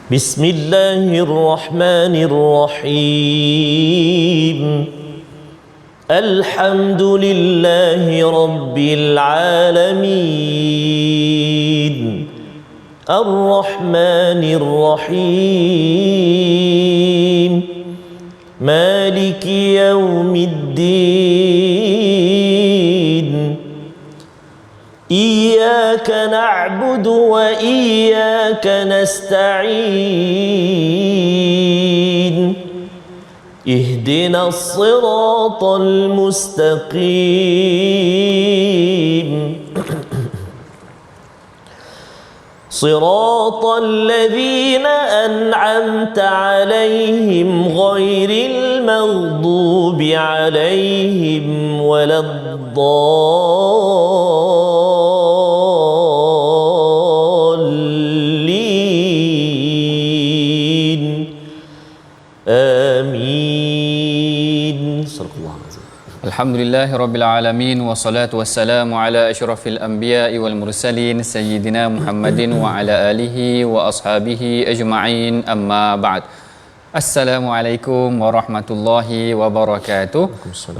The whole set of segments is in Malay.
بسم الله الرحمن الرحيم الحمد لله رب العالمين الرحمن الرحيم مالك يوم الدين إياك نعبد وإياك نستعين اهدنا الصراط المستقيم صراط الذين أنعمت عليهم غير المغضوب عليهم ولا الضالين آمين صدق الله العظيم. Alhamdulillahirrabbilalamin. Wassalatu wassalamu ala asyrafil anbiya'i wal mursalin Sayyidina Muhammadin wa ala alihi wa ashabihi ajma'in, amma ba'd. Assalamualaikum warahmatullahi wabarakatuh.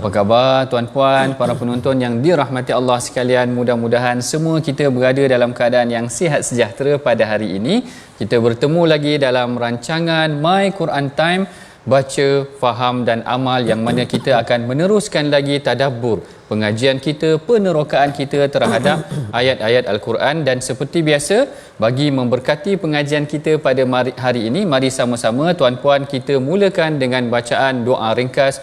Apa khabar tuan-puan, para penonton yang dirahmati Allah sekalian? Mudah-mudahan semua kita berada dalam keadaan yang sihat sejahtera pada hari ini. Kita bertemu lagi dalam rancangan My Quran Time, baca, faham dan amal, yang mana kita akan meneruskan lagi tadabbur, pengajian kita, penerokaan kita terhadap ayat-ayat Al-Quran. Dan seperti biasa, bagi memberkati pengajian kita pada hari ini, mari sama-sama tuan-puan kita mulakan dengan bacaan doa ringkas.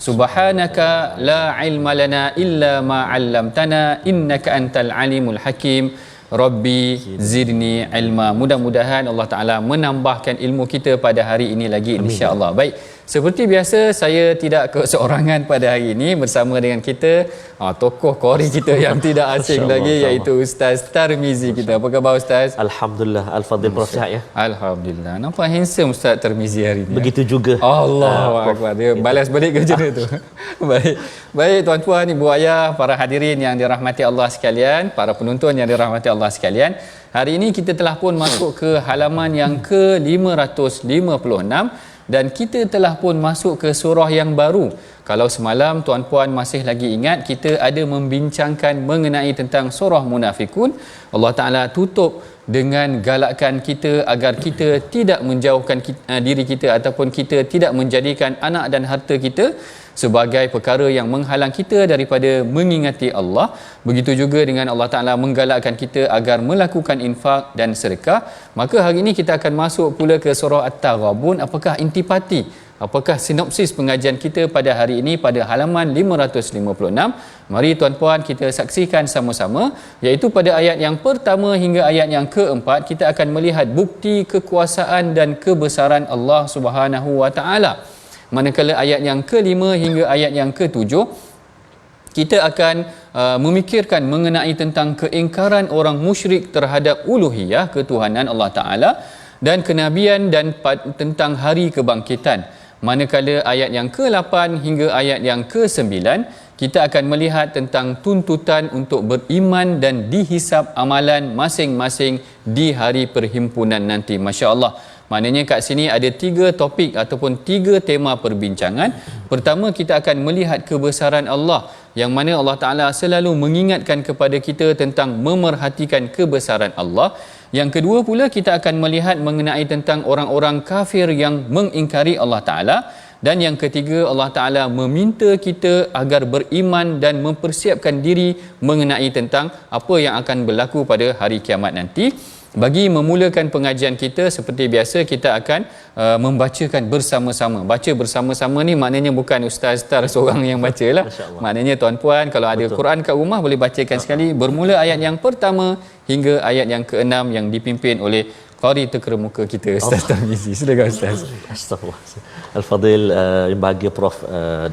Subhanaka la ilma lana illa ma 'allamtana innaka antal alimul hakim. Rabbi zidni ilma. Mudah-mudahan Allah Ta'ala menambahkan ilmu kita pada hari ini lagi, insya-Allah. Baik, seperti biasa saya tidak keseorangan pada hari ini, bersama dengan kita tokoh qari kita yang tidak asing lagi, iaitu Ustaz Tarmizi kita. Apa khabar Ustaz? Alhamdulillah, Al-Fadhil Prof Syah ya. Alhamdulillah. Nampak handsome Ustaz Tarmizi hari ini. Begitu juga. Allahu akbar. Dia balas balik kerja dia tu. Baik. Baik tuan-tuan, ibu ayah, para hadirin yang dirahmati Allah sekalian, para penonton yang dirahmati Allah sekalian. Hari ini kita telah pun masuk ke halaman yang ke-556 dan kita telah pun masuk ke surah yang baru. Kalau semalam tuan-puan masih lagi ingat, kita ada membincangkan mengenai tentang surah Munafikun. Allah Ta'ala tutup dengan galakkan kita agar kita tidak menjauhkan diri kita ataupun kita tidak menjadikan anak dan harta kita sebagai perkara yang menghalang kita daripada mengingati Allah. Begitu juga dengan Allah Ta'ala menggalakkan kita agar melakukan infak dan sedekah. Maka hari ini kita akan masuk pula ke surah At-Taghabun. Apakah intipati, apakah sinopsis pengajian kita pada hari ini pada halaman 556? Mari tuan-puan kita saksikan sama-sama, iaitu pada ayat yang pertama hingga ayat yang keempat kita akan melihat bukti kekuasaan dan kebesaran Allah Subhanahu wa Ta'ala. Manakala ayat yang kelima hingga ayat yang ketujuh kita akan memikirkan mengenai tentang keingkaran orang musyrik terhadap uluhiyah, ketuhanan Allah Ta'ala, dan kenabian dan tentang hari kebangkitan. Manakala ayat yang ke-8 hingga ayat yang ke-9 kita akan melihat tentang tuntutan untuk beriman dan dihisap amalan masing-masing di hari perhimpunan nanti. Masya-Allah. Maknanya kat sini ada 3 topik ataupun 3 tema perbincangan. Pertama, kita akan melihat kebesaran Allah, yang mana Allah Ta'ala selalu mengingatkan kepada kita tentang memerhatikan kebesaran Allah. Yang kedua pula, kita akan melihat mengenai tentang orang-orang kafir yang mengingkari Allah Ta'ala. Dan yang ketiga, Allah Ta'ala meminta kita agar beriman dan mempersiapkan diri mengenai tentang apa yang akan berlaku pada hari kiamat nanti. Bagi memulakan pengajian kita, seperti biasa kita akan membacakan bersama-sama. Baca bersama-sama ni maknanya bukan Ustaz Tar seorang yang baca lah. Maknanya tuan-puan kalau ada Quran kat rumah boleh bacakan sekali. Bermula ayat yang pertama hingga ayat yang ke-6 yang dipimpin oleh qari terkemuka kita, Ustaz Tarmizi. Silakan Ustaz. Astagfirullah. Al-Fadhil yang bahagia Prof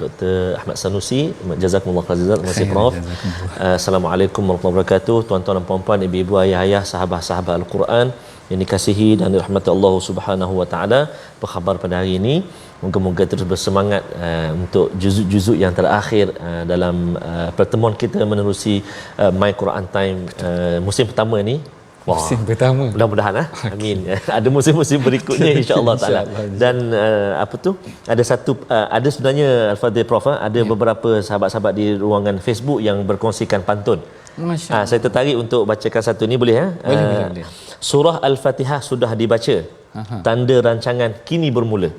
Dr. Ahmad Sanusi, jazakumullah khairan. Terima kasih Prof. Assalamualaikum warahmatullahi wabarakatuh. Tuan-tuan dan puan-puan, ibu-ibu, ayah-ayah, sahabat-sahabat Al-Quran yang dikasihi dan dirahmati Allah Subhanahu wa Ta'ala. Apa khabar pada hari ini? Moga-moga terus bersemangat untuk juzuk-juzuk yang terakhir dalam pertemuan kita menerusi My Quran Time musim pertama ni. Musim pertama. Mudah-mudahan amin. Ada musim-musim berikutnya insya-Allah taala. Dan ada sebenarnya Al-Fadhil Prof, ada beberapa sahabat-sahabat di ruangan Facebook yang berkongsikan pantun. Masya-Allah. Saya tertarik untuk bacakan satu ni, boleh Boleh. Surah Al-Fatihah sudah dibaca. Tanda rancangan kini bermula.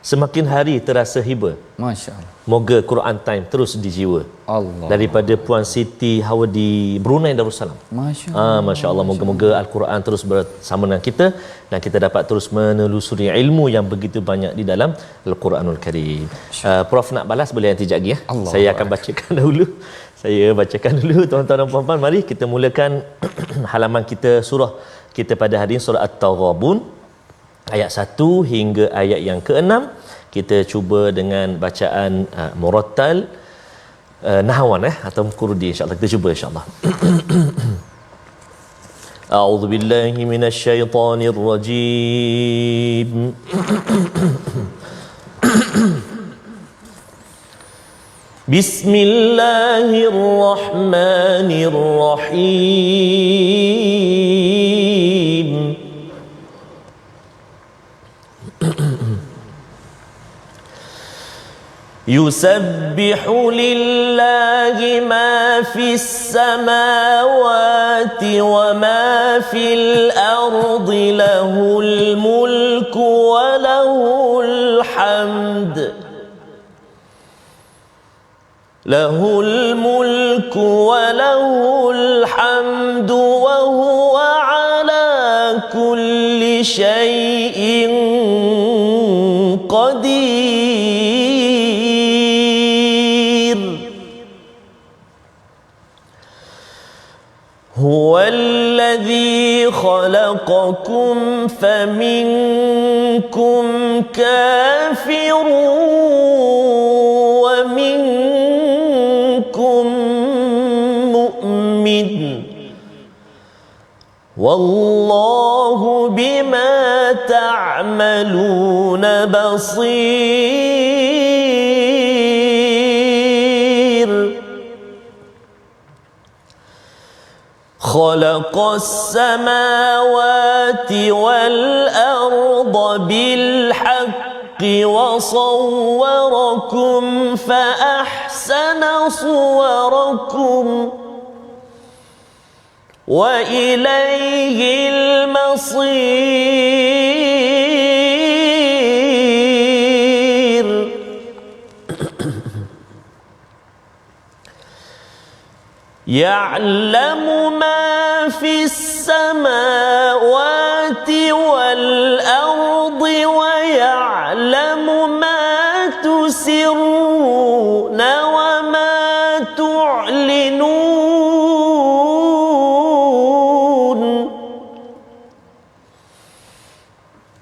Semakin hari terasa hiba. Masya-Allah. Moga Quran Time terus dijiwa. Allah. Daripada Puan Siti Hawadi, Brunei Darussalam. Masya-Allah. Masya-Allah, moga-moga Al-Quran terus bersama dengan kita dan kita dapat terus menelusuri ilmu yang begitu banyak di dalam Al-Quranul Karim. Prof nak balas boleh nanti sekejap lagi Allah. Saya akan bacakan dahulu. Tuan-tuan dan puan-puan, mari kita mulakan halaman kita, surah kita pada hari ini, surah At-Taghabun, ayat 1 hingga ayat yang ke-6. Kita cuba dengan bacaan murattal, nahwan atau kurdi, insya-Allah. Kita cuba insya-Allah. A'udzu billahi minasyaitonir rajim. Bismillahirrahmanirrahim. يسبح لله ما في السماوات وما في الأرض له الملك وله الحمد وهو على كل شيء قدير. هو الذي خلقكم فمنكم كافر ومنكم مؤمن والله بما تعملون بصير. خلق السماوات والأرض بالحق وصوركم فأحسن صوركم وإليه المصير. يعلم ما في السماوات والأرض ويعلم ما تسرون وما تعلنون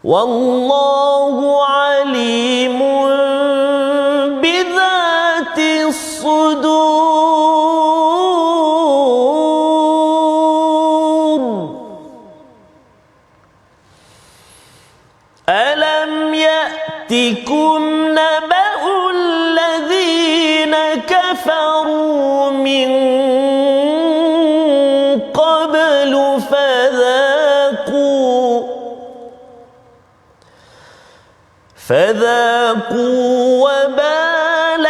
والله عليم بذات الصدور. ألم يأتكم نبأ الذين كفروا من قبل فذاقوا وبال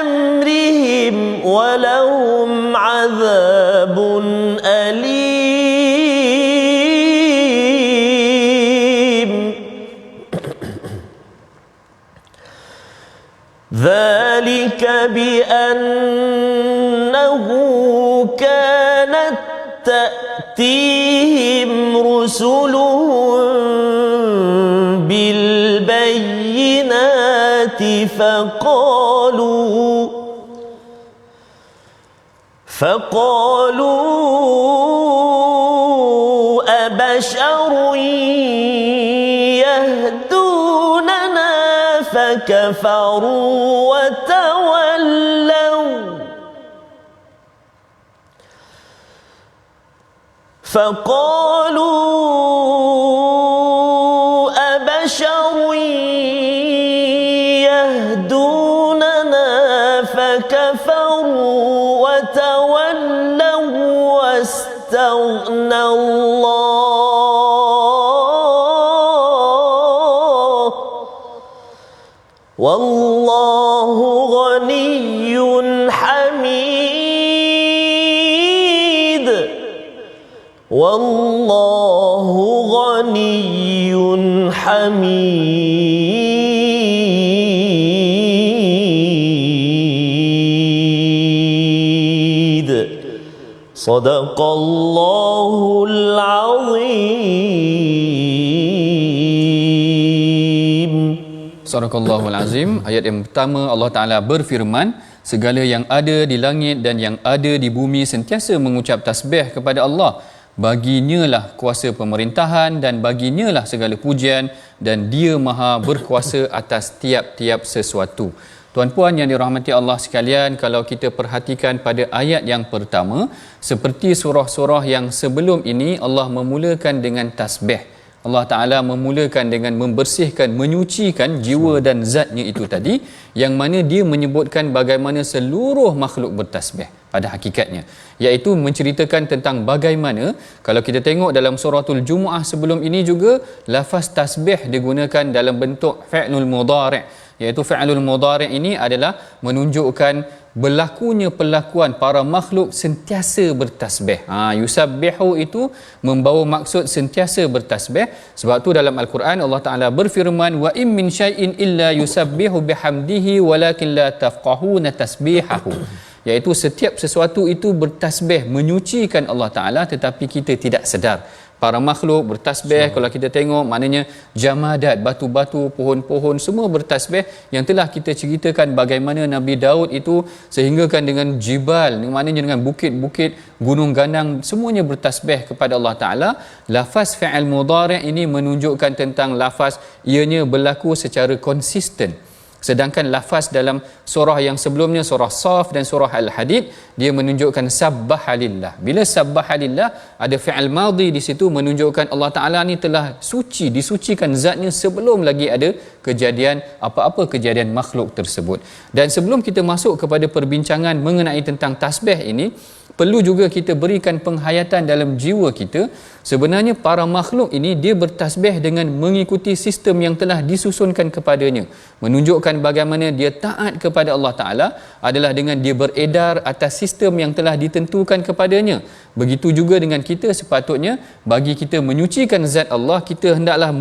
أمرهم ولهم عذاب أليم. ذلك بأنه كانت تأتيهم رسلهم بالبينات فقالوا أبشر يهدوننا فكفروا وتولوا واستغنى الله wallahu ghaniyyun hamid, wallahu ghaniyyun hamid. Sadaqallahul azim. Sadaqallahul azim. Ayat yang pertama Allah Taala berfirman, segala yang ada di langit dan yang ada di bumi sentiasa mengucap tasbih kepada Allah. Baginya lah kuasa pemerintahan dan baginya lah segala pujian dan Dia Maha berkuasa atas tiap-tiap sesuatu. Tuan-puan yang dirahmati Allah sekalian, kalau kita perhatikan pada ayat yang pertama, seperti surah-surah yang sebelum ini, Allah memulakan dengan tasbih. Allah Ta'ala memulakan dengan membersihkan, menyucikan jiwa dan zatnya itu tadi, yang mana Dia menyebutkan bagaimana seluruh makhluk bertasbih pada hakikatnya, iaitu menceritakan tentang bagaimana, kalau kita tengok dalam suratul Jumu'ah sebelum ini juga, lafaz tasbih digunakan dalam bentuk fi'lul mudhari', iaitu fi'lul mudhari' ini adalah menunjukkan berlakunya perlakuan para makhluk sentiasa bertasbih. Yusabbihu itu membawa maksud sentiasa bertasbih. Sebab tu dalam Al-Quran Allah Taala berfirman, wa in min syai'in illa yusabbihu bihamdihi walakin la tafqahuna tasbihahu, iaitu setiap sesuatu itu bertasbih, menyucikan Allah Taala, tetapi kita tidak sedar. Para makhluk bertasbih, kalau kita tengok maknanya jamadat, batu-batu, pohon-pohon semua bertasbih, yang telah kita ceritakan bagaimana Nabi Daud itu sehinggakan dengan jibal, maknanya dengan bukit-bukit, gunung ganang, semuanya bertasbih kepada Allah Ta'ala. Lafaz fi'al mudhari' ini menunjukkan tentang lafaz ianya berlaku secara konsisten. Sedangkan lafaz dalam surah yang sebelumnya, surah Saf dan surah Al-Hadid, dia menunjukkan sabbahalillah. Bila sabbahalillah, ada fi'al madhi di situ menunjukkan Allah Ta'ala ni telah suci, disucikan zatnya sebelum lagi ada kejadian apa-apa kejadian makhluk tersebut. Dan sebelum kita masuk kepada perbincangan mengenai tentang tasbih ini, perlu juga kita berikan penghayatan dalam jiwa kita. Sebenarnya para makhluk ini dia bertasbih dengan mengikuti sistem yang telah disusunkan kepadanya. Menunjukkan bagaimana dia taat kepada Allah Ta'ala adalah dengan dia beredar atas sistem yang telah ditentukan kepadanya. Begitu juga dengan kita, sepatutnya bagi kita menyucikan zat Allah, kita hendaklah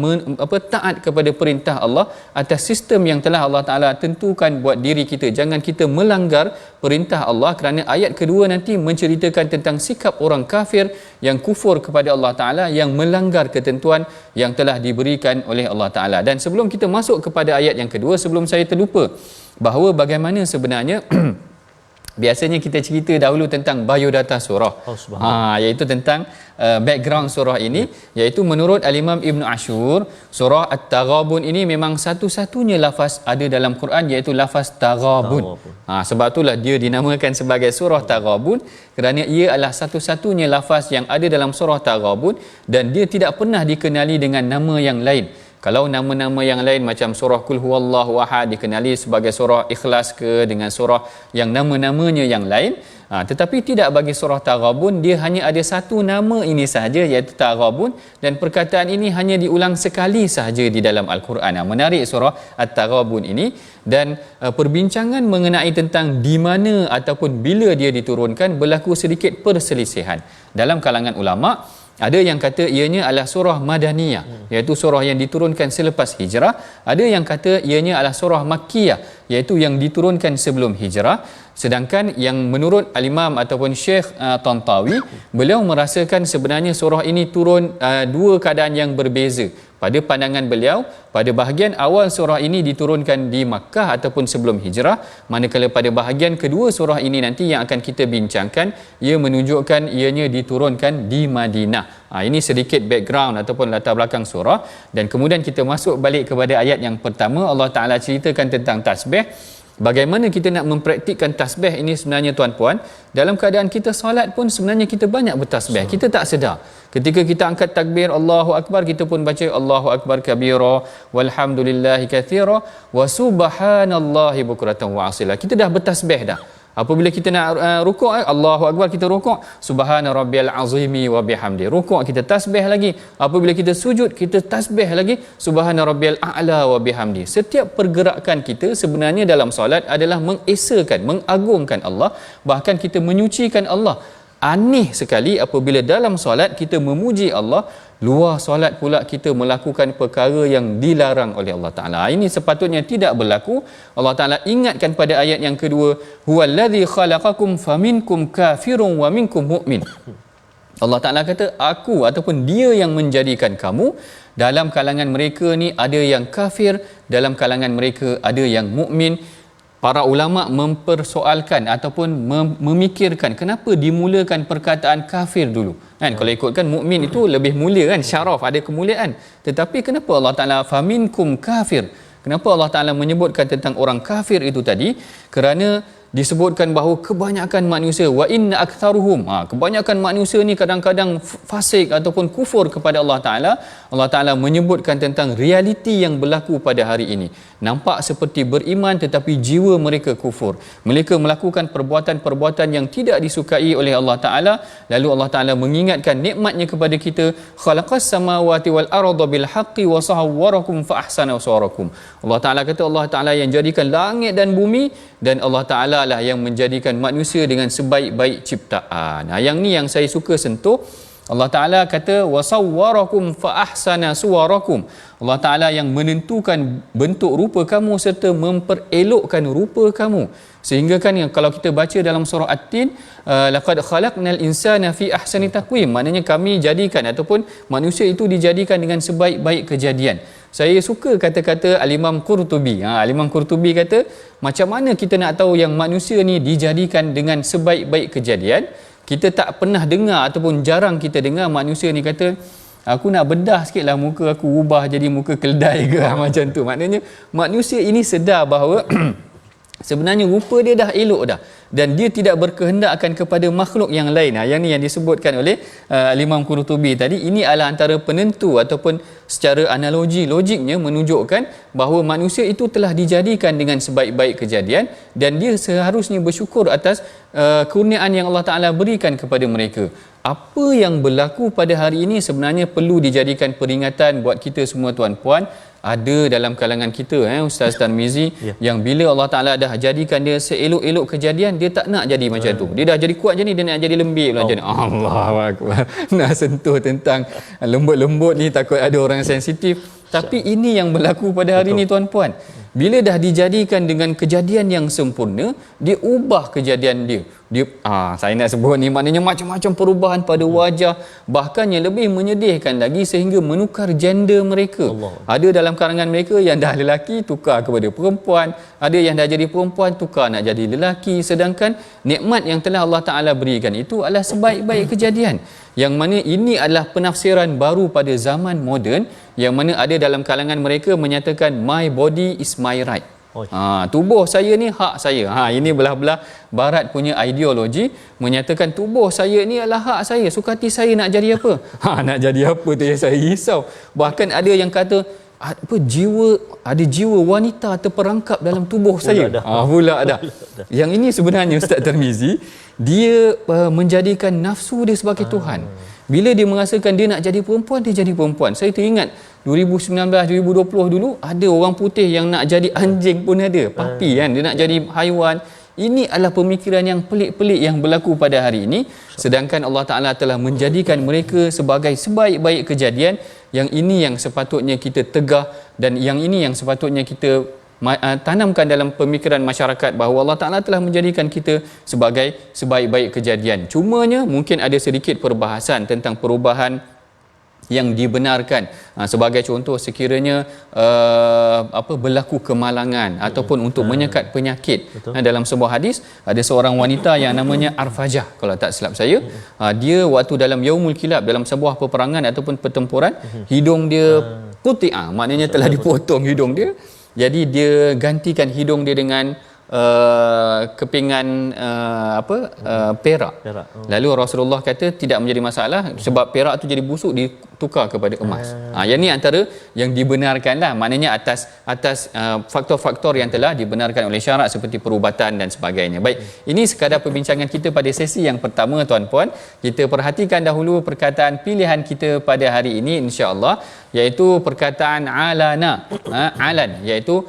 taat kepada perintah Allah atas sistem yang telah Allah Ta'ala tentukan buat diri kita. Jangan kita melanggar perintah Allah, kerana ayat kedua nanti menceritakan tentang sikap orang kafir yang kufur kepada Allah Ta'ala, yang melanggar ketentuan yang telah diberikan oleh Allah Ta'ala. Dan sebelum kita masuk kepada ayat yang kedua, sebelum saya terlupa, bahawa bagaimana sebenarnya biasanya kita cerita dahulu tentang biodata surah, iaitu tentang background surah ini, iaitu menurut Al-Imam Ibn Ashur, surah At-Taghabun ini memang satu-satunya lafaz ada dalam Quran, iaitu lafaz Taghabun. Sebab itulah dia dinamakan sebagai surah Taghabun, kerana ia adalah satu-satunya lafaz yang ada dalam surah Taghabun, dan dia tidak pernah dikenali dengan nama yang lain. Kalau nama-nama yang lain macam surah Qul Huwallahu Ahad dikenali sebagai surah Ikhlas ke, dengan surah yang nama-namanya yang lain, tetapi tidak bagi surah Taghabun. Dia hanya ada satu nama ini sahaja, iaitu Taghabun, dan perkataan ini hanya diulang sekali sahaja di dalam Al-Quran. Menarik surah At-Taghabun ini. Dan perbincangan mengenai tentang di mana ataupun bila dia diturunkan berlaku sedikit perselisihan dalam kalangan ulama'. Ada yang kata ianya adalah surah Madaniyah, iaitu surah yang diturunkan selepas hijrah. Ada yang kata ianya adalah surah Makkiyah, iaitu yang diturunkan sebelum hijrah. Sedangkan yang menurut Al-Imam ataupun Syekh Tantawi, beliau merasakan sebenarnya surah ini turun dua keadaan yang berbeza. Pada pandangan beliau, pada bahagian awal surah ini diturunkan di Makkah ataupun sebelum hijrah, manakala pada bahagian kedua surah ini nanti yang akan kita bincangkan, ia menunjukkan ianya diturunkan di Madinah. Ini sedikit background ataupun latar belakang surah. Dan kemudian kita masuk balik kepada ayat yang pertama. Allah Ta'ala ceritakan tentang tasbih. Bagaimana kita nak mempraktikkan tasbih ini sebenarnya, tuan-puan? Dalam keadaan kita solat pun sebenarnya kita banyak bertasbih. Kita tak sedar. Ketika kita angkat takbir Allahu Akbar, kita pun baca Allahu Akbar kabira walhamdulillahi kathira wa subhanallahi bukratan wa asila. Kita dah bertasbih dah. Apabila kita nak rukuk, Allahu Akbar, kita rukuk, subhana rabbiyal azimi wa bihamdi. Rukuk kita tasbih lagi. Apabila kita sujud, kita tasbih lagi, subhana rabbiyal a'la wa bihamdi. Setiap pergerakan kita sebenarnya dalam solat adalah mengesakan, mengagungkan Allah, bahkan kita menyucikan Allah. Aneh sekali apabila dalam solat kita memuji Allah, luar solat pula kita melakukan perkara yang dilarang oleh Allah Ta'ala. Ini sepatutnya tidak berlaku. Allah Ta'ala ingatkan pada ayat yang kedua, huwallazi khalaqakum faminkum kafirun wa minkum mu'min. Allah Ta'ala kata, aku ataupun dia yang menjadikan kamu. Dalam kalangan mereka ni ada yang kafir, dalam kalangan mereka ada yang mukmin. Para ulama mempersoalkan ataupun memikirkan kenapa dimulakan perkataan kafir dulu. Kan kalau ikutkan mukmin itu lebih mulia kan, syaraf, ada kemuliaan. Tetapi kenapa Allah Taala faminkum kafir? Kenapa Allah Taala menyebutkan tentang orang kafir itu tadi? Kerana disebutkan bahawa kebanyakan manusia, wa inna aktharuhum, kebanyakan manusia ni kadang-kadang fasik ataupun kufur kepada Allah Ta'ala. Allah Ta'ala menyebutkan tentang realiti yang berlaku pada hari ini. Nampak seperti beriman tetapi jiwa mereka kufur. Mereka melakukan perbuatan-perbuatan yang tidak disukai oleh Allah Ta'ala. Lalu Allah Ta'ala mengingatkan nikmatnya kepada kita, khalaqas samawati wal arda bil haqqi wa sawwarakum fa ahsana suwarakum. Allah Ta'ala kata, Allah Ta'ala yang jadikan langit dan bumi, dan Allah Ta'ala lah yang menjadikan manusia dengan sebaik-baik ciptaan. Yang ni yang saya suka sentuh. Allah Ta'ala kata wasawwarakum fa ahsana suwarakum. Allah Ta'ala yang menentukan bentuk rupa kamu serta memperelokkan rupa kamu. Sehingga kan kalau kita baca dalam surah At-Tin, laqad khalaqnal insana fi ahsani taqwim, maknanya kami jadikan ataupun manusia itu dijadikan dengan sebaik-baik kejadian. Saya suka kata-kata Al-Imam Qurtubi. Al-Imam Qurtubi kata, macam mana kita nak tahu yang manusia ni dijadikan dengan sebaik-baik kejadian? Kita tak pernah dengar ataupun jarang kita dengar manusia ni kata, aku nak bedah sikitlah muka aku, ubah jadi muka keldai ke macam tu. Maknanya manusia ini sedar bahawa sebenarnya rupa dia dah elok dah, dan dia tidak berkehendak akan kepada makhluk yang lain. Yang ni yang disebutkan oleh Imam Qurtubi tadi. Ini adalah antara penentu ataupun secara analogi logiknya menunjukkan bahawa manusia itu telah dijadikan dengan sebaik-baik kejadian, dan dia seharusnya bersyukur atas kurniaan yang Allah Ta'ala berikan kepada mereka. Apa yang berlaku pada hari ini sebenarnya perlu dijadikan peringatan buat kita semua tuan-puan. Ada dalam kalangan kita Ustaz Tarmizi yang bila Allah Ta'ala dah jadikan dia seelok-elok kejadian, dia tak nak jadi macam tu. Dia dah jadi kuat je ni, dia nak jadi lembik pula macam ni. Allahu Akbar. Nak sentuh tentang lembut-lembut ni, takut ada orang sensitif. Tapi ini yang berlaku pada hari ini tuan-puan. Bila dah dijadikan dengan kejadian yang sempurna, dia ubah kejadian dia. Saya nak sebut ni maknanya macam-macam perubahan pada wajah, bahkan yang lebih menyedihkan lagi sehingga menukar gender mereka. Ada dalam kalangan mereka yang dah lelaki tukar kepada perempuan, ada yang dah jadi perempuan tukar nak jadi lelaki, sedangkan nikmat yang telah Allah Ta'ala berikan itu adalah sebaik-baik kejadian. Yang mana ini adalah penafsiran baru pada zaman moden, yang mana ada dalam kalangan mereka menyatakan my body is my right. Tubuh saya ni hak saya. Ini belah-belah barat punya ideologi menyatakan tubuh saya ni adalah hak saya, suka hati saya nak jadi apa. Nak jadi apa tu yang saya risau. Bahkan ada yang kata ada jiwa wanita terperangkap dalam tubuh saya. Pula dah. Yang ini sebenarnya Ustaz Tarmizi, dia menjadikan nafsu dia sebagai Tuhan. Bila dia merasakan dia nak jadi perempuan, dia jadi perempuan. Saya teringat 2019-2020 dulu ada orang putih yang nak jadi anjing pun ada, papi kan, dia nak jadi haiwan. Ini adalah pemikiran yang pelik-pelik yang berlaku pada hari ini. Sedangkan Allah Ta'ala telah menjadikan mereka sebagai sebaik-baik kejadian. Yang ini yang sepatutnya kita tegah, dan yang ini yang sepatutnya kita tanamkan dalam pemikiran masyarakat bahawa Allah Ta'ala telah menjadikan kita sebagai sebaik-baik kejadian. Cumanya mungkin ada sedikit perbahasan tentang perubahan yang dibenarkan. Sebagai contoh, sekiranya berlaku kemalangan ataupun untuk menyekat penyakit. Dalam sebuah hadis ada seorang wanita yang namanya Arfajah, kalau tak silap saya. Dia waktu dalam Yaumul Kilab, dalam sebuah peperangan ataupun pertempuran, hidung dia quti'a, maknanya telah dipotong hidung dia. Jadi dia gantikan hidung dia dengan kepingan perak. Lalu Rasulullah kata tidak menjadi masalah sebab perak tu jadi busuk ditukar kepada emas. Yang ni antara yang dibenarkanlah, maknanya atas faktor-faktor yang telah dibenarkan oleh syarak seperti perubatan dan sebagainya. Baik, ini sekadar perbincangan kita pada sesi yang pertama tuan-puan. Kita perhatikan dahulu perkataan pilihan kita pada hari ini insya-Allah, iaitu perkataan alana. Alan iaitu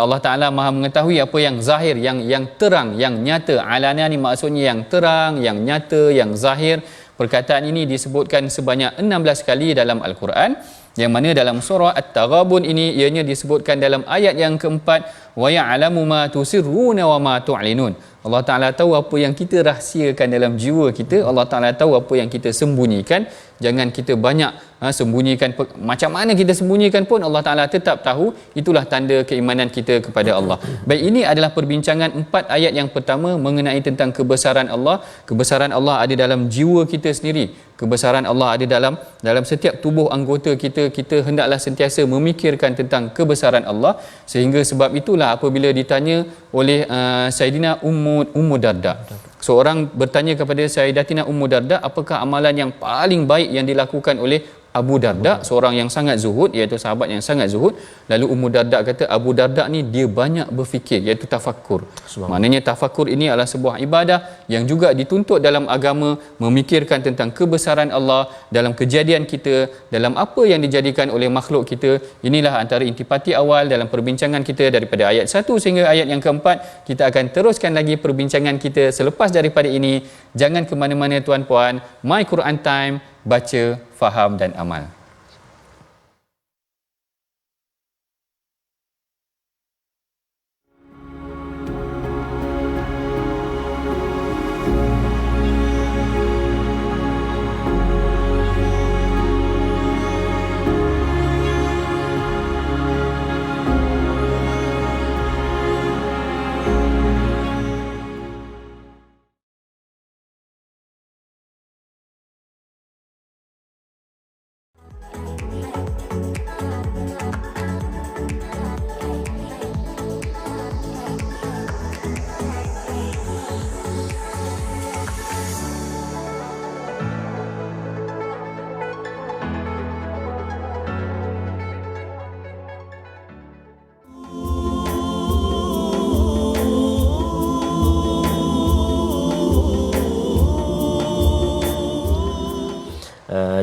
Allah Taala Maha mengetahui apa yang zahir, yang terang, yang nyata. Alana ni maksudnya yang terang, yang nyata, yang zahir. Perkataan ini disebutkan sebanyak 16 kali dalam Al-Quran, yang mana dalam surah At-Taghabun ini ianya disebutkan dalam ayat yang keempat, wa ya'lamu ma tusirruna wa ma tu'linun. Allah Taala tahu apa yang kita rahsiakan dalam jiwa kita. Allah Taala tahu apa yang kita sembunyikan. Jangan kita banyak sembunyikan, macam mana kita sembunyikan pun Allah Taala tetap tahu. Itulah tanda keimanan kita kepada Allah. Baik, ini adalah perbincangan 4 ayat yang pertama mengenai tentang kebesaran Allah. Kebesaran Allah ada dalam jiwa kita sendiri. Kebesaran Allah ada dalam setiap tubuh anggota kita. Kita hendaklah sentiasa memikirkan tentang kebesaran Allah. Sehingga sebab itulah apabila ditanya oleh Sayyidina Ummu Darda, seorang bertanya kepada Sayyidatina Ummu Darda, apakah amalan yang paling baik yang dilakukan oleh Abu Darda, seorang yang sangat zuhud, iaitu sahabat yang sangat zuhud. Lalu Ummu Darda kata, Abu Darda ni dia banyak berfikir, iaitu tafakkur. Maknanya tafakkur ini adalah sebuah ibadah yang juga dituntut dalam agama, memikirkan tentang kebesaran Allah dalam kejadian kita, dalam apa yang dijadikan oleh makhluk kita. Inilah antara intipati awal dalam perbincangan kita daripada ayat 1 sehingga ayat yang keempat. Kita akan teruskan lagi perbincangan kita selepas daripada ini. Jangan ke mana-mana tuan-puan. My Quran Time, baca, faham dan amal.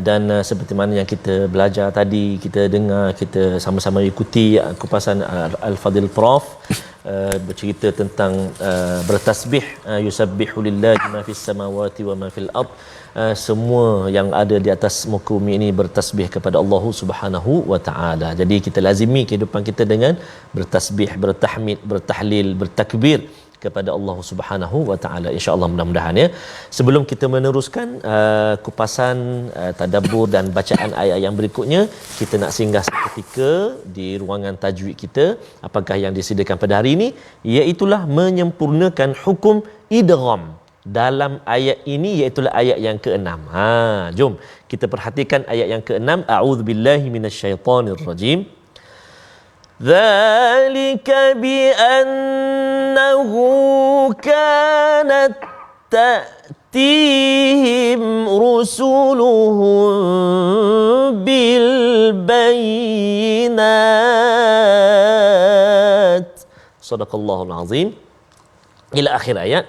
Dan seperti mana yang kita belajar tadi, kita dengar, kita sama-sama ikuti kupasan Al-Fadil Prof bercerita tentang bertasbih, yusabbihu lillahi ma fis samawati wa ma fil ard. Semua yang ada di atas muka bumi ini bertasbih kepada Allah Subhanahu wa taala. Jadi kita lazimi kehidupan kita dengan bertasbih, bertahmid, bertahlil, bertakbir kepada Allah Subhanahu wa taala, insya-Allah, mudah-mudahan ya. Sebelum kita meneruskan kupasan tadabbur dan bacaan ayat yang berikutnya, kita nak singgah seketika di ruangan tajwid kita. Apakah yang disediakan pada hari ini? Iaitulah menyempurnakan hukum idgham dalam ayat ini, iaitu ayat yang ke-6. Jom kita perhatikan ayat yang ke-6. A'udzubillahi minasyaitonirrajim. ذلك بأنه كانت تأتيهم رسلهم بالبينات صدق الله العظيم إلى آخر ayat.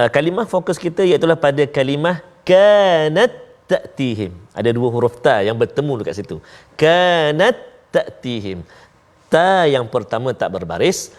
Kalimah fokus kita iaitulah pada kalimah kanat ta'tihim. Ada 2 huruf ta yang bertemu dekat situ. Kanat ta'tihim. Ta yang pertama tak berbaris,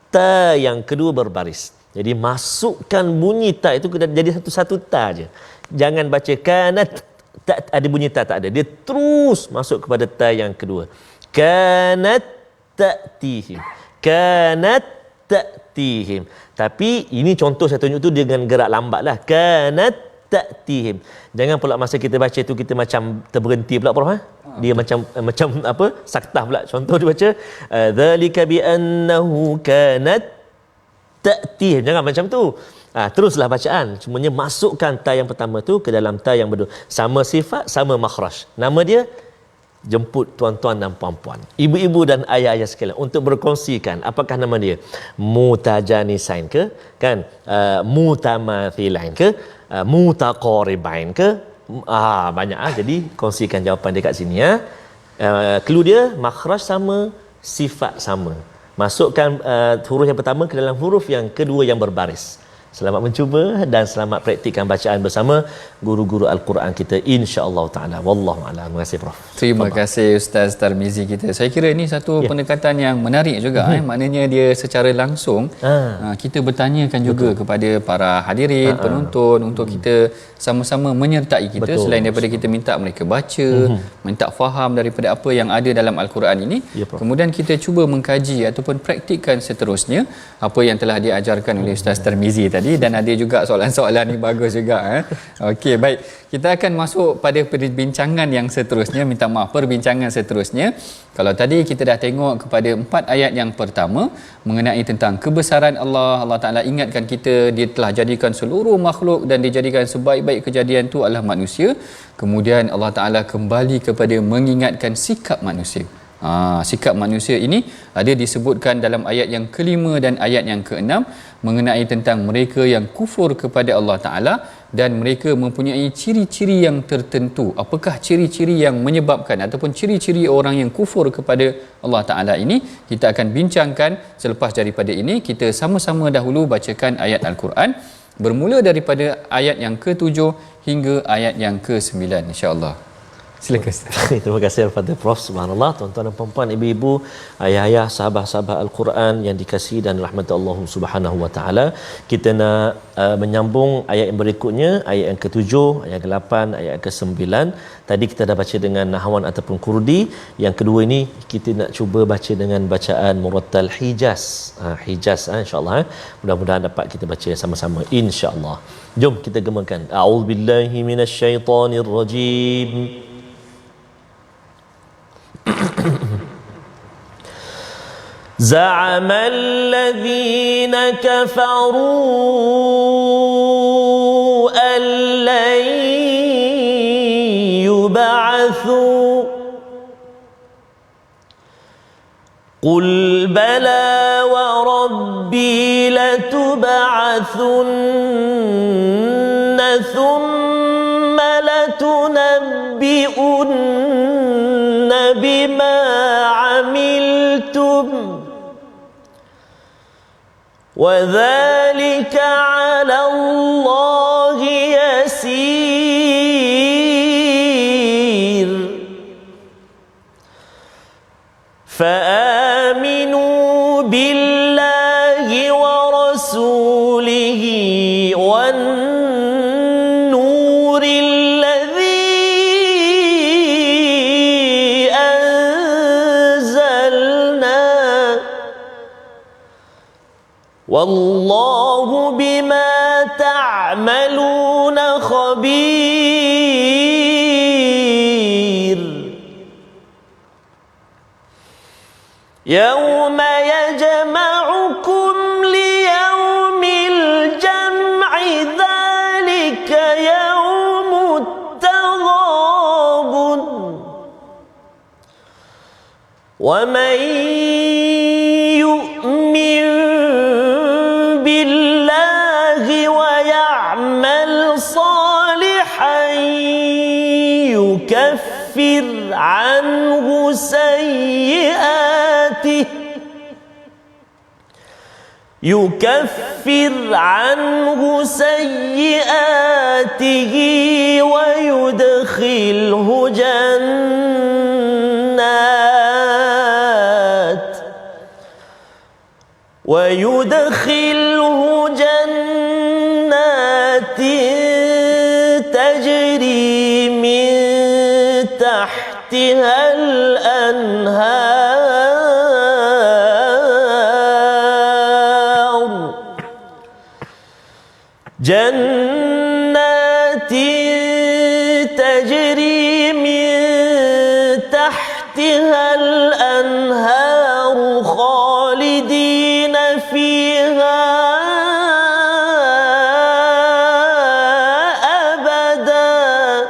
ta yang kedua berbaris. Jadi masukkan bunyi ta itu jadi satu-satu ta aja. Jangan baca kanat tak ada bunyi ta, tak ada. Dia terus masuk kepada ta yang kedua. Kanat ta'tihim. Kanat ta'tihim. Tapi ini contoh saya tunjuk tu dengan gerak lambatlah. Kanat ta'tihim. Jangan pula masa kita baca tu kita macam terberhenti pula, Prof. Dia macam apa? Saktah pula. Contoh dia baca dzalika bi annahu kanat ta'tihim. Jangan macam tu. Teruslah bacaan. Semuanya masukkan ta yang pertama tu ke dalam ta yang kedua. Sama sifat, sama makhraj. Nama dia jemput tuan-tuan dan puan-puan, ibu-ibu dan ayah-ayah sekalian untuk berkongsikan apakah nama dia, mutajanisain ke, kan, mutamathilain ke, mutaqaribain ke, banyak jadi kongsikan jawapan dekat sini ya. Clue dia makhraj sama, sifat sama. Masukkan huruf yang pertama ke dalam huruf yang kedua yang berbaris. Selamat mencuba dan selamat praktikkan bacaan bersama guru-guru Al-Quran kita, insya-Allah taala. Wallahu a'lam. Terima kasih Prof. Terima kasih Ustaz Tarmizi kita. Saya kira ini satu pendekatan yang menarik juga. Maknanya dia secara langsung kita bertanyakan juga kepada para hadirin, penonton, untuk kita sama-sama menyertai kita. Selain daripada kita minta mereka baca, minta faham daripada apa yang ada dalam Al-Quran ini, kemudian kita cuba mengkaji ataupun praktikkan seterusnya apa yang telah diajarkan oleh Ustaz Tarmizi tadi. Dan ada juga soalan-soalan ni bagus juga. Okey, baik. Kita akan masuk pada perbincangan yang seterusnya. Minta maaf, perbincangan seterusnya. Kalau tadi kita dah tengok kepada 4 ayat yang pertama mengenai tentang kebesaran Allah. Allah Ta'ala ingatkan kita, dia telah jadikan seluruh makhluk dan dijadikan sebaik-baik kejadian tu adalah manusia. Kemudian Allah Ta'ala kembali kepada mengingatkan sikap manusia. Sikap manusia ini ada disebutkan dalam ayat yang kelima dan ayat yang keenam mengenai tentang mereka yang kufur kepada Allah Ta'ala dan mereka mempunyai ciri-ciri yang tertentu. Apakah ciri-ciri yang menyebabkan ataupun ciri-ciri orang yang kufur kepada Allah Ta'ala ini? Kita akan bincangkan selepas daripada ini. Kita sama-sama dahulu bacakan ayat Al-Quran bermula daripada ayat yang ke-7 hingga ayat yang ke-9, insya-Allah. Silakan. Terima kasih kepada Prof. Subhanallah, tuan-tuan dan puan-puan, ibu-ibu, ayah-ayah, sahabat-sahabat Al-Quran yang dikasihi dan rahmat Allah Subhanahu wa taala. Kita nak menyambung ayat yang berikutnya, ayat yang ke-7, ayat ke-8, ayat ke-9. Tadi kita dah baca dengan nahwan ataupun kurdi. Yang kedua ini kita nak cuba baca dengan bacaan murattal Hijaz. Hijaz, insya-Allah. Mudah-mudahan dapat kita baca sama-sama, insya-Allah. Jom kita gemakan. A'udzubillahi minasyaitonirrajim. زعم الذين كفروا أن لن يبعثوا قل بلى وربي لتبعثن ثم لتنبئن بما عملتم وذلك على الله يسير فآمنوا بالله ورسوله والنور الذي أنزلنا والله بما تعملون خبير يوم يجمعكم ليوم الجمع ذلك يوم التغابن ومن يؤمن بالله ويعمل صالحا يكفر عنه سيئاته ويدخله جنات تجري من تحتها الأنهار جنات تجري من تحتها الأنهار خالدين فيها أبدا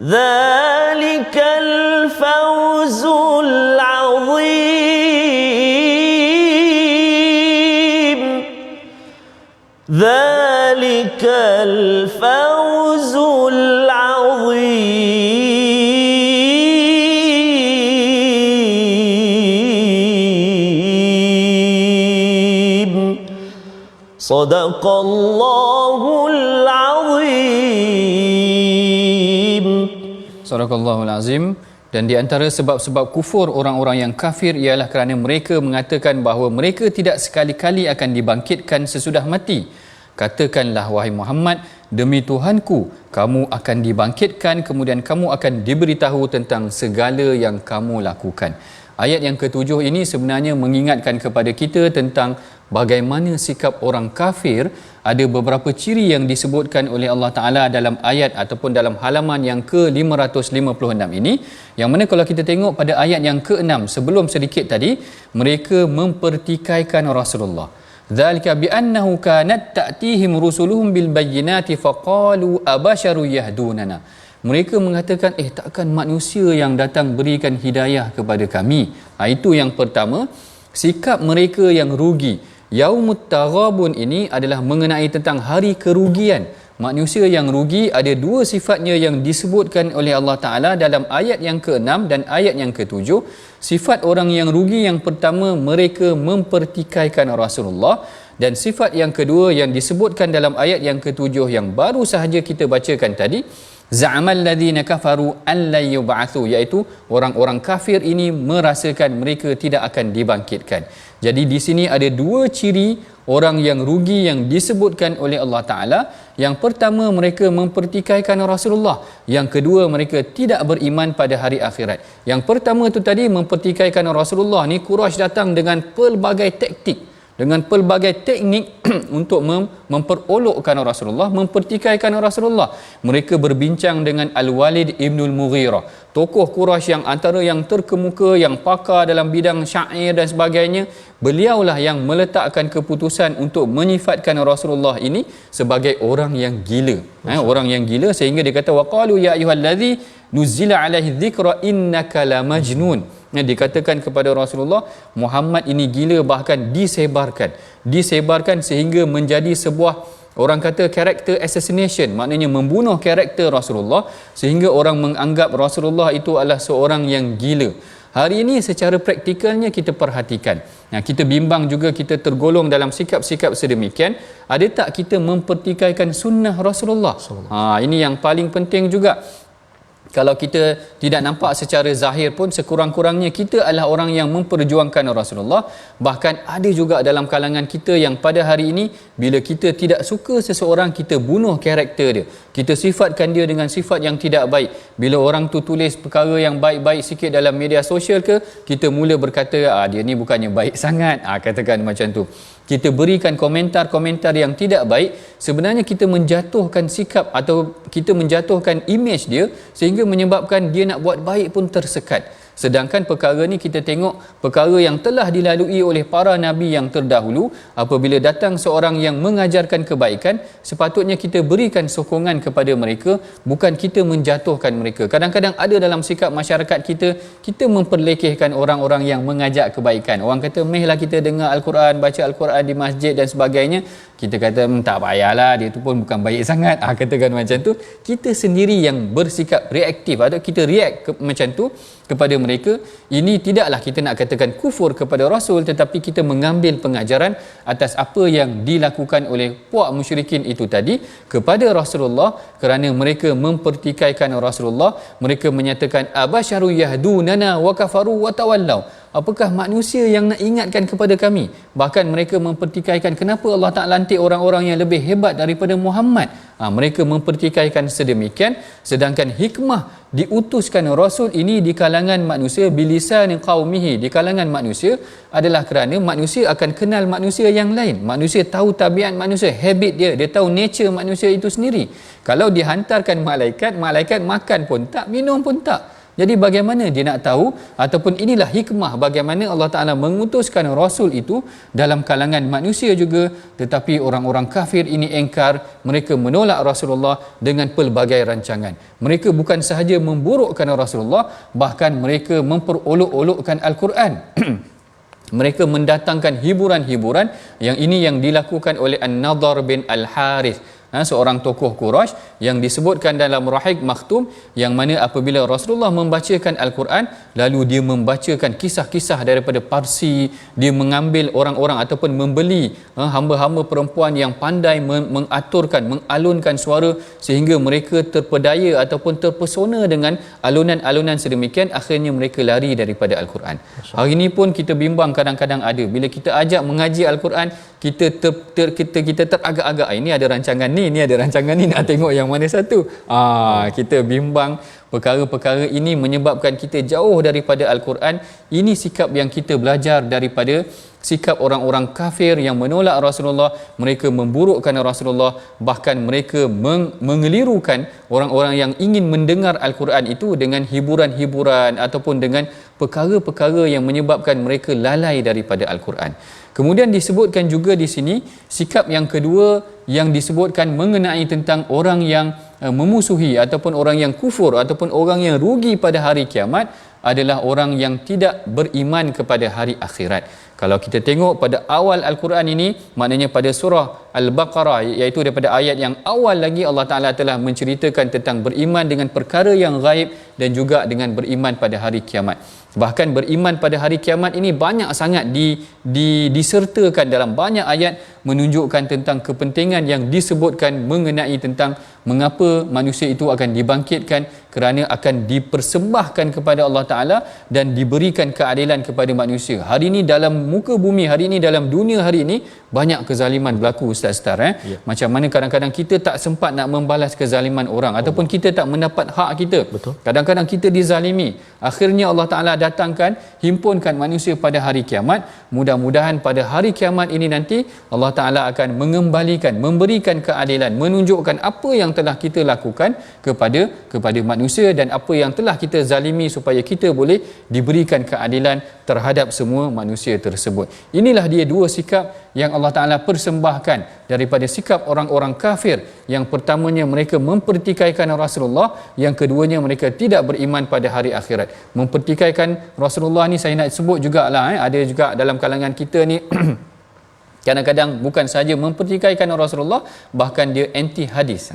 ذلك ذلك الفوز العظيم ذلك الفوز العظيم صدق الله العظيم. Sadaqallahul Azim. Dan di antara sebab-sebab kufur orang-orang yang kafir ialah kerana mereka mengatakan bahawa mereka tidak sekali-kali akan dibangkitkan sesudah mati. Katakanlah wahai Muhammad, demi Tuhanku, kamu akan dibangkitkan kemudian kamu akan diberitahu tentang segala yang kamu lakukan. Ayat yang ketujuh ini sebenarnya mengingatkan kepada kita tentang bagaimana sikap orang kafir. Ada beberapa ciri yang disebutkan oleh Allah Ta'ala dalam ayat ataupun dalam halaman yang ke-556 ini, yang mana kalau kita tengok pada ayat yang ke-6 sebelum sedikit tadi, mereka mempertikaikan Rasulullah. Dzalika bi'annahu kanat ta'tihim rusuluhum bil bayyinati faqalu abasharu yahdunana. Mereka mengatakan, takkan manusia yang datang berikan hidayah kepada kami. Itu yang pertama, sikap mereka yang rugi. Yaumut Taghabun ini adalah mengenai tentang hari kerugian. Manusia yang rugi ada dua sifatnya yang disebutkan oleh Allah Ta'ala dalam ayat yang ke-6 dan ayat yang ke-7. Sifat orang yang rugi yang pertama, mereka mempertikaikan Rasulullah. Dan sifat yang kedua yang disebutkan dalam ayat yang ke-7 yang baru sahaja kita bacakan tadi, za'amal ladzina kafaru an la yub'atsu, iaitu orang-orang kafir ini merasakan mereka tidak akan dibangkitkan. Jadi di sini ada dua ciri orang yang rugi yang disebutkan oleh Allah Ta'ala. Yang pertama, mereka mempertikaikan Rasulullah. Yang kedua, mereka tidak beriman pada hari akhirat. Yang pertama tu tadi, mempertikaikan Rasulullah ni, Quraisy datang dengan pelbagai taktik, dengan pelbagai teknik untuk memperolokkan Rasulullah, mempertikaikan Rasulullah. Mereka berbincang dengan Al-Walid Ibnul Mughirah, tokoh Quraisy yang antara yang terkemuka, yang pakar dalam bidang syair dan sebagainya. Beliaulah yang meletakkan keputusan untuk menyifatkan Rasulullah ini sebagai orang yang gila. Orang yang gila, sehingga dia kata waqalu ya ayyuhallazi nuzila alaihi dzikra innaka la majnun. Dikatakan kepada Rasulullah, Muhammad ini gila, bahkan disebarkan sehingga menjadi sebuah, orang kata character assassination, maknanya membunuh karakter Rasulullah sehingga orang menganggap Rasulullah itu adalah seorang yang gila. Hari ini secara praktikalnya kita perhatikan, kita bimbang juga, kita tergolong dalam sikap-sikap sedemikian. Ada tak kita mempertikaikan sunnah Rasulullah? Ini yang paling penting juga. Kalau kita tidak nampak secara zahir pun, sekurang-kurangnya kita adalah orang yang memperjuangkan Rasulullah. Bahkan ada juga dalam kalangan kita yang pada hari ini, bila kita tidak suka seseorang, kita bunuh karakter dia, kita sifatkan dia dengan sifat yang tidak baik. Bila orang tu tulis perkara yang baik-baik sikit dalam media sosial ke, kita mula berkata, dia ni bukannya baik sangat, katakan macam tu. Kita berikan komentar-komentar yang tidak baik. Sebenarnya kita menjatuhkan sikap atau kita menjatuhkan imej dia, sehingga menyebabkan dia nak buat baik pun tersekat. Sedangkan perkara ni kita tengok perkara yang telah dilalui oleh para nabi yang terdahulu. Apabila datang seorang yang mengajarkan kebaikan, sepatutnya kita berikan sokongan kepada mereka, bukan kita menjatuhkan mereka. Kadang-kadang ada dalam sikap masyarakat kita, kita memperlekehkan orang-orang yang mengajak kebaikan. Orang kata, mehlah kita dengar Al-Quran, baca Al-Quran di masjid dan sebagainya. Kita kata, tak payahlah, dia tu pun bukan baik sangat. Katakan macam tu. Kita sendiri yang bersikap reaktif, atau kita react macam tu kepada mereka. Ini tidaklah kita nak katakan kufur kepada Rasul, tetapi kita mengambil pengajaran atas apa yang dilakukan oleh puak musyrikin itu tadi kepada Rasulullah, kerana mereka mempertikaikan Rasulullah. Mereka menyatakan abasyaru yahdunana wa kafaru wa tawallau. Apakah manusia yang nak ingatkan kepada kami? Bahkan mereka mempertikaikan, kenapa Allah tak lantik orang-orang yang lebih hebat daripada Muhammad? Mereka mempertikaikan sedemikian. Sedangkan hikmah diutuskan Rasul ini di kalangan manusia, bilisan qaumihi, di kalangan manusia, adalah kerana manusia akan kenal manusia yang lain. Manusia tahu tabiat manusia, habit dia, dia tahu nature manusia itu sendiri. Kalau dihantarkan malaikat, malaikat makan pun tak, minum pun tak. Jadi bagaimana dia nak tahu, ataupun inilah hikmah bagaimana Allah Ta'ala mengutuskan Rasul itu dalam kalangan manusia juga, tetapi orang-orang kafir ini engkar, mereka menolak Rasulullah dengan pelbagai rancangan. Mereka bukan sahaja memburukkan Rasulullah, bahkan mereka memperolok-olokkan Al-Quran. Mereka mendatangkan hiburan-hiburan yang ini yang dilakukan oleh An-Nadhr bin Al-Harith, seorang tokoh Quraisy yang disebutkan dalam Rahiq Makhtum, yang mana apabila Rasulullah membacakan Al-Quran, lalu dia membacakan kisah-kisah daripada Parsi, dia mengambil orang-orang ataupun membeli hamba-hamba perempuan yang pandai mengaturkan, mengalunkan suara sehingga mereka terpedaya ataupun terpesona dengan alunan-alunan sedemikian, akhirnya mereka lari daripada Al-Quran. Hari ini pun kita bimbang kadang-kadang ada, bila kita ajak mengaji Al-Quran, kita teragak-agak, ini ada rancangan ni ada rancangan ni, nak tengok yang mana satu. Kita bimbang. Perkara-perkara ini menyebabkan kita jauh daripada Al-Quran. Ini sikap yang kita belajar daripada sikap orang-orang kafir yang menolak Rasulullah. Mereka memburukkan Rasulullah, bahkan mereka mengelirukan orang-orang yang ingin mendengar Al-Quran itu dengan hiburan-hiburan ataupun dengan perkara-perkara yang menyebabkan mereka lalai daripada Al-Quran. Kemudian disebutkan juga di sini sikap yang kedua yang disebutkan mengenai tentang orang yang memusuhi ataupun orang yang kufur ataupun orang yang rugi pada hari kiamat adalah orang yang tidak beriman kepada hari akhirat. Kalau kita tengok pada awal Al-Quran ini, maknanya pada surah Al-Baqarah, iaitu daripada ayat yang awal lagi, Allah Ta'ala telah menceritakan tentang beriman dengan perkara yang gaib dan juga dengan beriman pada hari kiamat. Bahkan beriman pada hari kiamat ini banyak sangat disertakan dalam banyak ayat, menunjukkan tentang kepentingan yang disebutkan mengenai tentang mengapa manusia itu akan dibangkitkan, kerana akan dipersembahkan kepada Allah Ta'ala dan diberikan keadilan kepada manusia. Hari ini dalam muka bumi, hari ini dalam dunia hari ini, banyak kezaliman berlaku, Ustaz-Ustaz. Macam mana kadang-kadang kita tak sempat nak membalas kezaliman orang, ataupun kita tak mendapat hak kita. Betul. Kadang-kadang kita dizalimi. Akhirnya Allah Ta'ala datangkan, himpunkan manusia pada hari kiamat. Mudah-mudahan pada hari kiamat ini nanti Allah Ta'ala akan mengembalikan, memberikan keadilan, menunjukkan apa yang telah kita lakukan kepada manusia dan apa yang telah kita zalimi, supaya kita boleh diberikan keadilan terhadap semua manusia tersebut. Inilah dia dua sikap yang Allah Ta'ala persembahkan daripada sikap orang-orang kafir. Yang pertamanya mereka mempertikaikan Rasulullah, yang keduanya mereka tidak beriman pada hari akhirat. Mempertikaikan Rasulullah ni saya nak sebut jugalah, ada juga dalam kalangan kita ni kadang-kadang bukan saja mempertikaikan Rasulullah, bahkan dia anti hadis.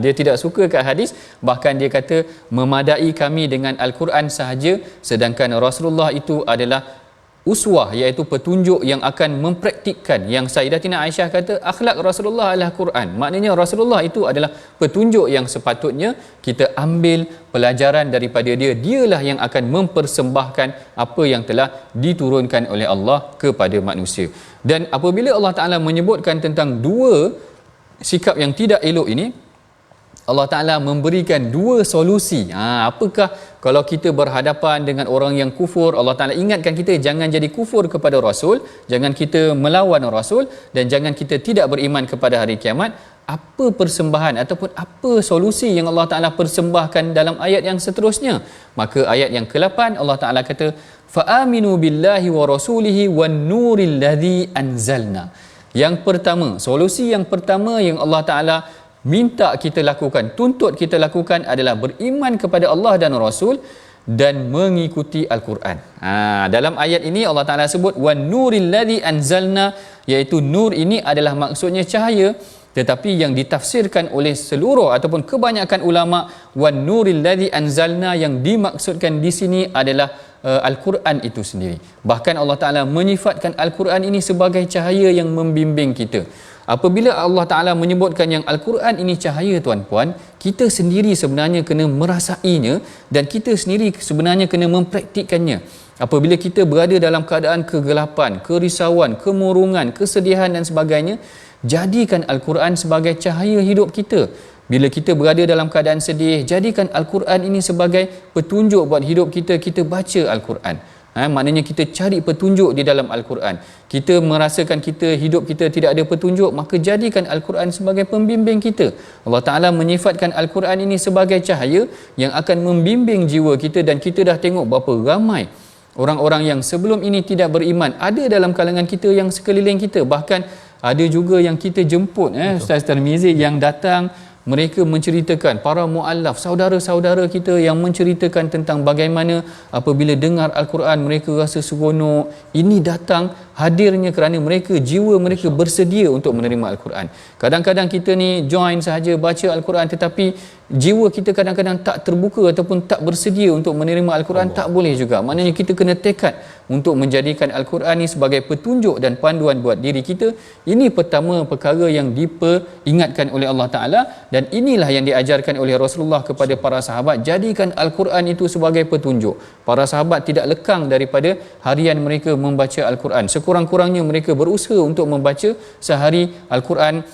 Dia tidak suka kat hadis, bahkan dia kata memadai kami dengan Al-Quran sahaja, sedangkan Rasulullah itu adalah uswah, iaitu petunjuk yang akan mempraktikkan. Yang Sayyidatina Aisyah kata akhlak Rasulullah adalah Quran. Maknanya Rasulullah itu adalah petunjuk yang sepatutnya kita ambil pelajaran daripada dia. Dialah yang akan mempersembahkan apa yang telah diturunkan oleh Allah kepada manusia. Dan apabila Allah Ta'ala menyebutkan tentang dua sikap yang tidak elok ini, Allah Ta'ala memberikan dua solusi. Apakah kalau kita berhadapan dengan orang yang kufur? Allah Ta'ala ingatkan kita jangan jadi kufur kepada Rasul, jangan kita melawan Rasul, dan jangan kita tidak beriman kepada hari kiamat. Apa persembahan ataupun apa solusi yang Allah Ta'ala persembahkan dalam ayat yang seterusnya? Maka ayat yang ke-8 Allah Ta'ala kata fa'aminu billahi wa rasulihi wan nuril ladzi anzalna. Yang pertama, solusi yang pertama yang Allah Ta'ala minta kita lakukan, tuntut kita lakukan adalah beriman kepada Allah dan Rasul dan mengikuti Al-Quran. Dalam ayat ini Allah Ta'ala sebut wan nuril ladzi anzalna, iaitu nur ini adalah maksudnya cahaya, tetapi yang ditafsirkan oleh seluruh ataupun kebanyakan ulama, wan nuril ladzi anzalna yang dimaksudkan di sini adalah Al-Quran itu sendiri. Bahkan Allah Ta'ala menyifatkan Al-Quran ini sebagai cahaya yang membimbing kita. Apabila Allah Ta'ala menyebutkan yang Al-Quran ini cahaya, tuan-puan, kita sendiri sebenarnya kena merasainya dan kita sendiri sebenarnya kena mempraktikkannya. Apabila kita berada dalam keadaan kegelapan, kerisauan, kemurungan, kesedihan dan sebagainya, jadikan Al-Quran sebagai cahaya hidup kita. Bila kita berada dalam keadaan sedih, jadikan Al-Quran ini sebagai petunjuk buat hidup kita, kita baca Al-Quran. Maknanya kita cari petunjuk di dalam Al-Quran. Kita merasakan hidup kita tidak ada petunjuk, maka jadikan Al-Quran sebagai pembimbing kita. Allah Ta'ala menyifatkan Al-Quran ini sebagai cahaya yang akan membimbing jiwa kita, dan kita dah tengok berapa ramai orang-orang yang sebelum ini tidak beriman ada dalam kalangan kita, yang sekeliling kita. Bahkan ada juga yang kita jemput, Ustaz Tarmizi, yang datang, mereka menceritakan, para muallaf, saudara-saudara kita yang menceritakan tentang bagaimana apabila dengar Al-Quran mereka rasa seronok. Ini datang hadirnya kerana mereka, jiwa mereka bersedia untuk menerima Al-Quran. Kadang-kadang kita ni join sahaja baca Al-Quran, tetapi jiwa kita kadang-kadang tak terbuka ataupun tak bersedia untuk menerima Al-Quran. Tak boleh juga. Maknanya kita kena tekad untuk menjadikan Al-Quran ni sebagai petunjuk dan panduan buat diri kita. Ini pertama perkara yang diperingatkan oleh Allah Ta'ala, dan inilah yang diajarkan oleh Rasulullah kepada para sahabat. Jadikan Al-Quran itu sebagai petunjuk. Para sahabat tidak lekang daripada harian mereka membaca Al-Quran. Sekurang-kurangnya mereka berusaha untuk membaca sehari Al-Quran,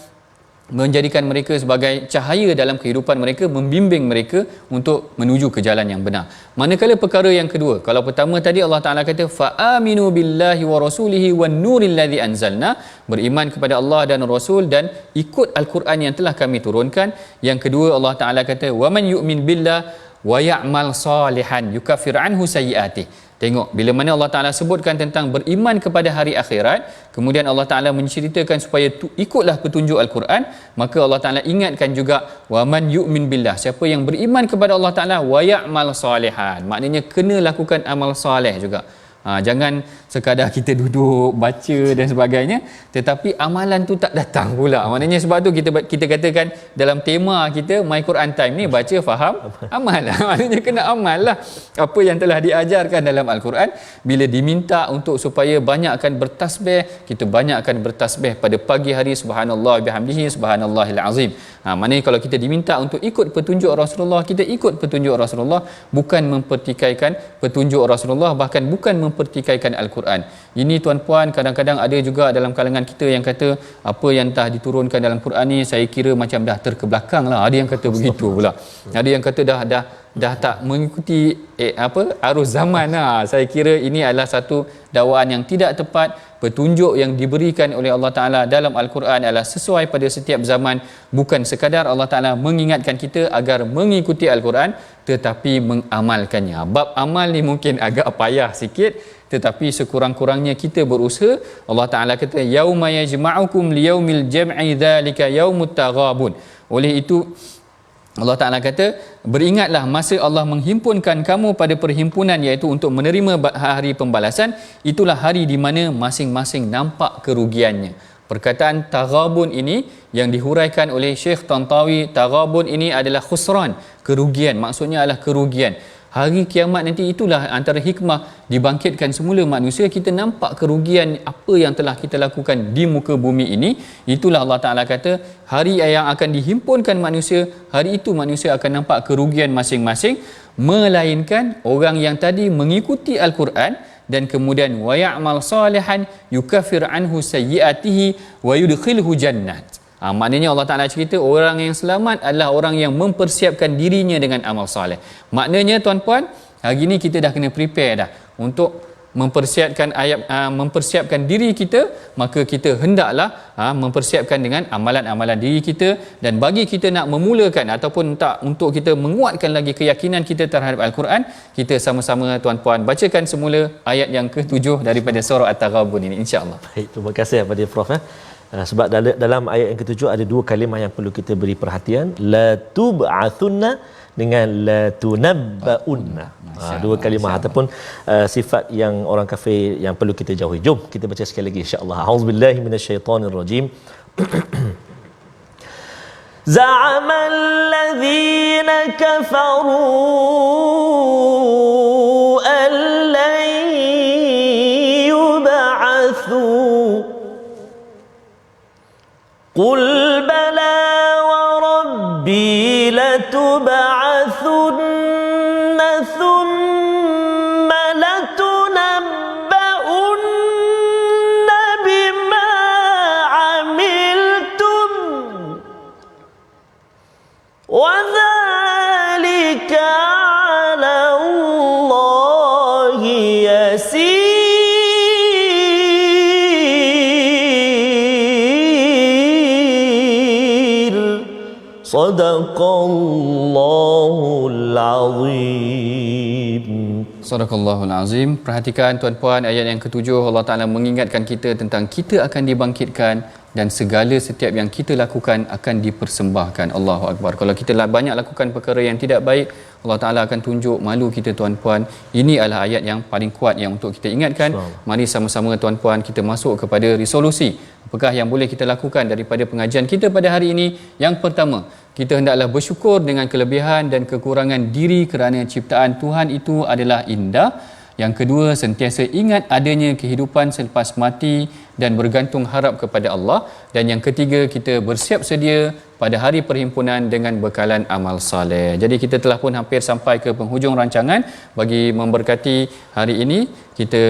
menjadikan mereka sebagai cahaya dalam kehidupan mereka, membimbing mereka untuk menuju ke jalan yang benar. Manakala perkara yang kedua, kalau pertama tadi Allah Ta'ala kata fa'aminu billahi wa rasulihi wan nuril ladzi anzalna, beriman kepada Allah dan Rasul dan ikut Al-Quran yang telah kami turunkan. Yang kedua Allah Ta'ala kata wa man yu'min billah wa ya'mal salihan yukaffir anhu sayyi'atih. Tengok, bila mana Allah Ta'ala sebutkan tentang beriman kepada hari akhirat, kemudian Allah Ta'ala menceritakan supaya ikutlah petunjuk Al-Quran, maka Allah Ta'ala ingatkan juga wa man yu'min billah, siapa yang beriman kepada Allah Ta'ala wa ya'mal salihan, maknanya kena lakukan amal soleh juga. Jangan sekadar kita duduk baca dan sebagainya, tetapi amalan tu tak datang pula. Maknanya sebab tu kita katakan dalam tema kita My Quran Time ni, baca, faham, amal lah. Maknanya kena amal lah apa yang telah diajarkan dalam Al-Quran. Bila diminta untuk supaya banyakkan bertasbih, kita banyakkan bertasbih pada pagi hari. Subhanallah bihamdihi subhanallahil azim. Maknanya kalau kita diminta untuk ikut petunjuk Rasulullah, kita ikut petunjuk Rasulullah, bukan mempertikaikan petunjuk Rasulullah, bahkan bukan mempertikaikan Al-Quran. Ini tuan-puan, kadang-kadang ada juga dalam kalangan kita yang kata apa yang telah diturunkan dalam Quran ni saya kira macam dah terkebelakang lah. Ada yang kata begitu pula. Ada yang kata dah tak mengikuti arus zaman lah. Saya kira ini adalah satu dakwaan yang tidak tepat. Petunjuk yang diberikan oleh Allah Ta'ala dalam Al-Quran adalah sesuai pada setiap zaman. Bukan sekadar Allah Ta'ala mengingatkan kita agar mengikuti Al-Quran, tetapi mengamalkannya. Bab amal ni mungkin agak payah sikit, tetapi sekurang-kurangnya kita berusaha. Allah Ta'ala kata yauma yajma'ukum liyaumil jam'i dzalika yaumut taghabun. Oleh itu Allah Ta'ala kata, beringatlah masa Allah menghimpunkan kamu pada perhimpunan, iaitu untuk menerima hari pembalasan. Itulah hari di mana masing-masing nampak kerugiannya. Perkataan taghabun ini yang dihuraikan oleh Syekh Tantawi, taghabun ini adalah khusran, kerugian. Maksudnya adalah kerugian. Hari kiamat nanti, itulah antara hikmah dibangkitkan semula manusia. Kita nampak kerugian apa yang telah kita lakukan di muka bumi ini. Itulah Allah Ta'ala kata hari yang akan dihimpunkan manusia, hari itu manusia akan nampak kerugian masing-masing, melainkan orang yang tadi mengikuti Al-Quran dan kemudian wa ya'mal salihan yukaffir anhu sayyi'atihi wa yudkhilhu jannat. Maknanya Allah Ta'ala cerita orang yang selamat adalah orang yang mempersiapkan dirinya dengan amal soleh. Maknanya tuan-puan, hari ini kita dah kena prepare dah untuk mempersiapkan diri kita. Maka kita hendaklah mempersiapkan dengan amalan-amalan diri kita. Dan bagi kita nak memulakan ataupun tak untuk kita menguatkan lagi keyakinan kita terhadap Al-Quran, kita sama-sama tuan-puan bacakan semula ayat yang ke-7 daripada surah At-Taghabun ini, insya-Allah. Baik, terima kasih kepada Prof. Sebab dalam ayat yang ke-7 ada dua kalimah yang perlu kita beri perhatian, la tub'athunna dengan la tunabbaunna. Dua kalimah ataupun sifat yang orang kafir yang perlu kita jauhi. Jom kita baca sekali lagi insya-Allah. A'udzubillahi minasyaitonirrajim. Za'amal ladzina kafaru an lan yub'atsu Qul bala wa rabbi latub'athunna thumma latunabba'unna bima 'amiltum wa dhalika Sadaqallahul azim. Sadaqallahul azim. Perhatikan tuan-puan, ayat yang ketujuh, Allah Ta'ala mengingatkan kita tentang kita akan dibangkitkan dan segala setiap yang kita lakukan akan dipersembahkan. Allahu Akbar. Kalau kita banyak lakukan perkara yang tidak baik, Allah Ta'ala akan tunjuk malu kita tuan-puan. Ini adalah ayat yang paling kuat yang untuk kita ingatkan. Mari sama-sama tuan-puan kita masuk kepada resolusi. Apakah yang boleh kita lakukan daripada pengajian kita pada hari ini? Yang pertama, kita hendaklah bersyukur dengan kelebihan dan kekurangan diri kerana ciptaan Tuhan itu adalah indah. Yang kedua, sentiasa ingat adanya kehidupan selepas mati dan bergantung harap kepada Allah. Dan yang ketiga, kita bersiap sedia pada hari perhimpunan dengan bekalan amal soleh. Jadi kita telah pun hampir sampai ke penghujung rancangan. Bagi memberkati hari ini, kita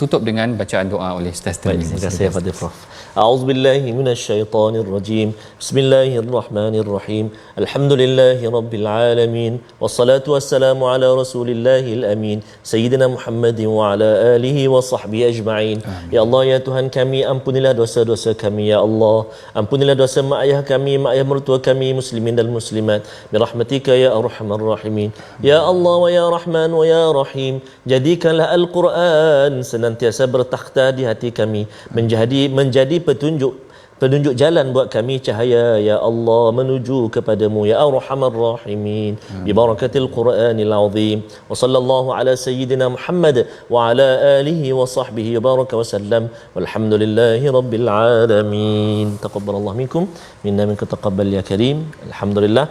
tutup dengan bacaan doa oleh Ustaz Tirmizi. Terima kasih kepada Prof. A'udzubillahi minasyaitonirrajim. Bismillahirrahmanirrahim. Alhamdulillahi rabbil alamin. Wassalatu wassalamu ala rasulillahil amin. Sayyidina Muhammadin wa ala alihi wa sahbihi ajma'in. Ya Allah, ya Tuhan kami, ampunilah dosa-dosa kami ya Allah. Ampunilah dosa mak ayah kami, mak ayah mertua kami, muslimin dan muslimat. Birahmatika ya arhamar rahimin. Ya Allah wa ya Rahman wa ya Rahim. Jadikanlah Al-Quran senantiasa bertakhta di hati kami, menjadi petunjuk jalan buat kami, cahaya ya Allah menuju kepadamu ya arhamar rahimin. Bi barakatil Quranil azim. Wa sallallahu ala sayyidina Muhammad wa ala alihi wa sahbihi wa baraka wa sallam. Walhamdulillahi rabbil alamin. Taqabbalallahu minkum minna minkum taqabbal ya karim. Alhamdulillah.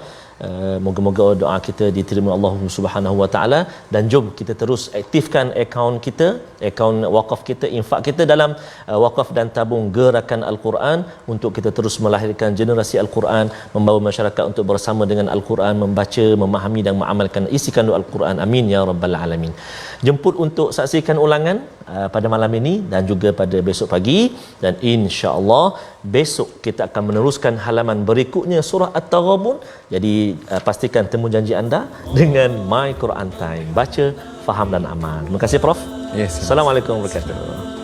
Moga-moga doa kita diterima Allah Subhanahu Wa Taala, dan jom kita terus aktifkan akaun kita, akaun wakaf kita, infak kita dalam wakaf dan tabung gerakan Al-Quran untuk kita terus melahirkan generasi Al-Quran, membawa masyarakat untuk bersama dengan Al-Quran, membaca, memahami dan mengamalkan isi kandung Al-Quran. Amin ya rabbal alamin. Jemput untuk saksikan ulangan pada malam ini dan juga pada besok pagi, dan insya-Allah besok kita akan meneruskan halaman berikutnya surah At-Taghabun. Jadi pastikan temu janji anda dengan My Quran Time. Baca, faham dan amal. Terima kasih Prof. Yes. Assalamualaikum warahmatullahi wabarakatuh.